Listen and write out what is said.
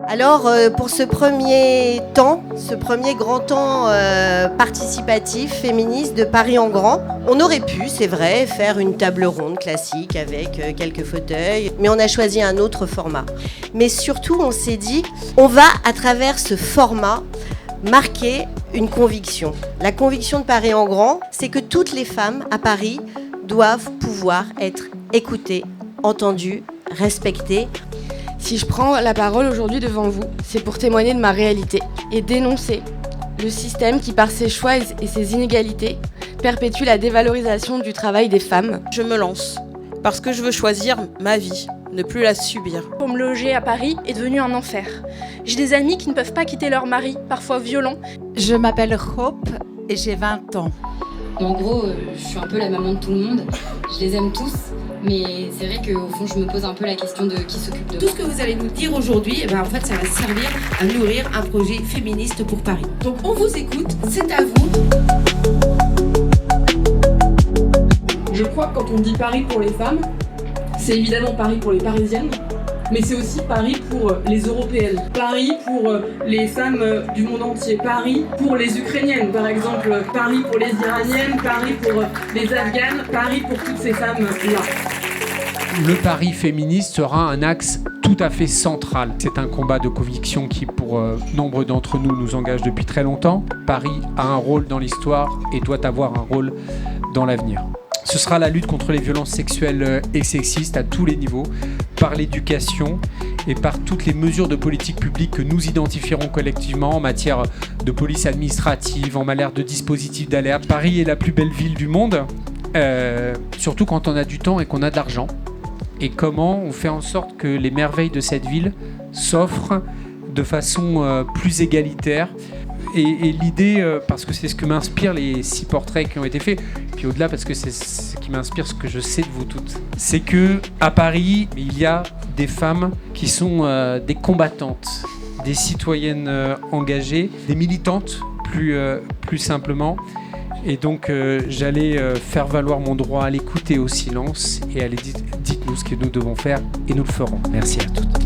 Alors pour ce premier grand temps participatif féministe de Paris en grand, on aurait pu, c'est vrai, faire une table ronde classique avec quelques fauteuils, mais on a choisi un autre format. Mais surtout, on s'est dit, on va à travers ce format marquer une conviction. La conviction de Paris en grand, c'est que toutes les femmes à Paris doivent pouvoir être écoutées, entendues, respectées. Si je prends la parole aujourd'hui devant vous, c'est pour témoigner de ma réalité et dénoncer le système qui, par ses choix et ses inégalités, perpétue la dévalorisation du travail des femmes. Je me lance parce que je veux choisir ma vie, ne plus la subir. Pour me loger à Paris est devenu un enfer. J'ai des amis qui ne peuvent pas quitter leur mari, parfois violent. Je m'appelle Hope et j'ai 20 ans. En gros, je suis un peu la maman de tout le monde. Je les aime tous. Mais c'est vrai qu'au fond, je me pose un peu la question de qui s'occupe de moi. Tout ce que vous allez nous dire aujourd'hui, en fait, ça va servir à nourrir un projet féministe pour Paris. Donc on vous écoute, c'est à vous. Je crois que quand on dit Paris pour les femmes, c'est évidemment Paris pour les Parisiennes, mais c'est aussi Paris pour les Européennes, Paris pour les femmes du monde entier, Paris pour les Ukrainiennes par exemple, Paris pour les Iraniennes, Paris pour les Afghanes, Paris pour toutes ces femmes-là. Le Paris féministe sera un axe tout à fait central. C'est un combat de conviction qui, pour nombre d'entre nous, nous engage depuis très longtemps. Paris a un rôle dans l'histoire et doit avoir un rôle dans l'avenir. Ce sera la lutte contre les violences sexuelles et sexistes à tous les niveaux, par l'éducation et par toutes les mesures de politique publique que nous identifierons collectivement en matière de police administrative, en matière de dispositifs d'alerte. Paris est la plus belle ville du monde, surtout quand on a du temps et qu'on a de l'argent. Et comment on fait en sorte que les merveilles de cette ville s'offrent de façon plus égalitaire. Et l'idée, parce que c'est ce que m'inspirent les 6 portraits qui ont été faits, puis au-delà parce que c'est ce qui m'inspire ce que je sais de vous toutes, c'est que à Paris, il y a des femmes qui sont des combattantes, des citoyennes engagées, des militantes plus simplement. Et donc j'allais faire valoir mon droit à l'écoute et au silence et allez dites-nous ce que nous devons faire et nous le ferons. Merci à toutes.